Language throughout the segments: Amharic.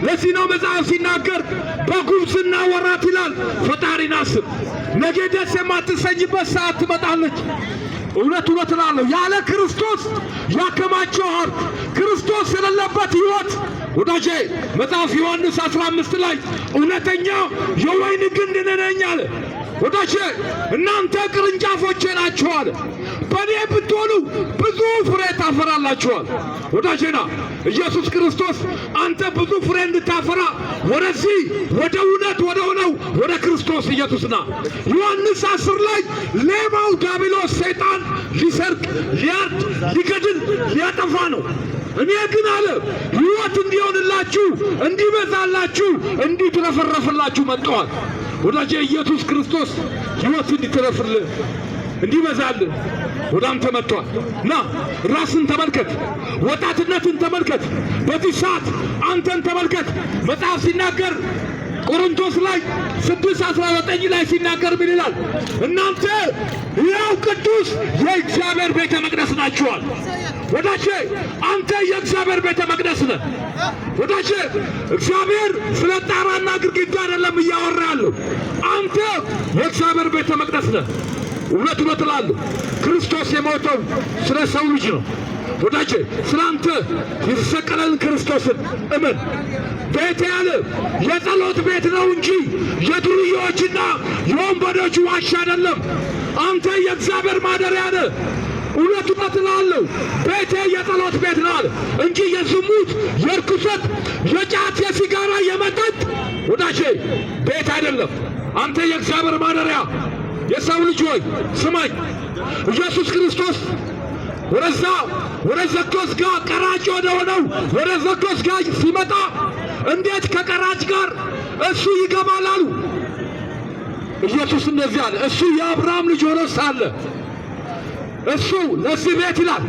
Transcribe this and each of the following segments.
ለዚህ ነው መጽሐፍ ሲናገር በጉብዝና ወራት ይላል ፈጣሪን አስብ፣ ነገ ደስ የማትሰኝበት ሰዓት ትመጣለች። እውነት እላለሁ ያለ ክርስቶስ ያከማቸው ሀብት ክርስቶስ የሌለበት ሕይወት ወዳጄ መጽሐፍ ዮሐንስ 15 ላይ እውነተኛ የወይን ግንድ ነኝ አለ። ወዳጄ እናንተ ቅርንጫፎቼ ናችሁ አለ። በእኔ ብትሆኑ ብዙ ፍሬ ታፈራላችኋል። ወዳጄና ኢየሱስ ክርስቶስ አንተ ብዙ ፍሬ እንድታፈራ ወደዚህ ወደ እውነት ወደ ሆነው ወደ ክርስቶስ ኢየሱስና ዮሐንስ 10 ላይ ሌባው ዲያብሎስ ሰይጣን ሊሰርቅ ሊያርድ ሊገድል ሊያጠፋ ነው። እኔ ግን አለ ሕይወት እንዲሆንላችሁ እንዲበዛላችሁ እንዲትረፈረፍላችሁ መጥቷል። ወዳጄ ኢየሱስ ክርስቶስ ሕይወት እንዲትረፍርልህ እንዲበዛልህ ወደ አንተ መጥቷል። ና ራስን ተመልከት፣ ወጣትነትን ተመልከት፣ በዚህ ሰዓት አንተን ተመልከት። መጽሐፍ ሲናገር ቆሮንቶስ ላይ 6:19 ላይ ሲናገር ምን ይላል? እናንተ ያው ቅዱስ የእግዚአብሔር ቤተ መቅደስ ናችኋል። ወዳጄ አንተ የእግዚአብሔር ቤተ መቅደስ ነህ። ወዳጄ እግዚአብሔር ስለ ጣራና ግድግዳ አይደለም እያወራ ያለው፣ አንተ የእግዚአብሔር ቤተ መቅደስ ነህ። እውነት እላለሁ ክርስቶስ የሞተው ስለ ሰው ልጅ ነው። ወዳጄ ስላንተ የተሰቀለን ክርስቶስን እመን። ቤት ያለ የጸሎት ቤት ነው እንጂ የዱርዬዎችና የወንበዶች ዋሻ አይደለም። አንተ የእግዚአብሔር ማደሪያ ነህ። እውነት እላለሁ ቤቴ የጸሎት ቤት ነው አለ እንጂ የዝሙት የርኩሰት የጫት የሲጋራ የመጠጥ ወዳጄ ቤት አይደለም። አንተ የእግዚአብሔር ማደሪያ የሰው ልጅ ሆይ ስማኝ። ኢየሱስ ክርስቶስ ወደ ዘኬዎስ ጋር ቀራጭ ወደ ሆነው ወደ ዘኬዎስ ጋር ሲመጣ እንዴት ከቀራጭ ጋር እሱ ይገባል አሉ። ኢየሱስ እንደዚህ አለ፣ እሱ የአብርሃም ልጅ ሆኖ ሳለ እሱ ለዚህ ቤት ይላል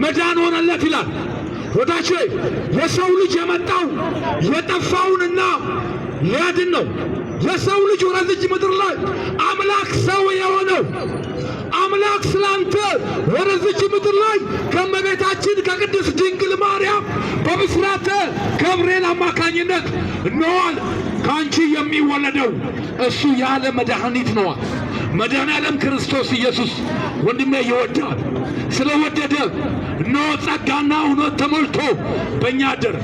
መዳን ሆነለት ይላል። ወዳጄ የሰው ልጅ የመጣው የጠፋውንና ሊያድን ነው። የሰው ልጅ ወደዚች ምድር ላይ አምላክ ሰው የሆነው አምላክ ስላንተ ወደዚች ምድር ላይ ከእመቤታችን ከቅድስት ድንግል ማርያም በብስራተ ገብርኤል አማካኝነት ነዋል ካንቺ የሚወለደው እሱ ያለ መድኃኒት ነው። መድኃኔዓለም ክርስቶስ ኢየሱስ ወንድሜ ይወዳል። ስለወደደ ነው ጸጋና እውነት ተሞልቶ በእኛ አደረ።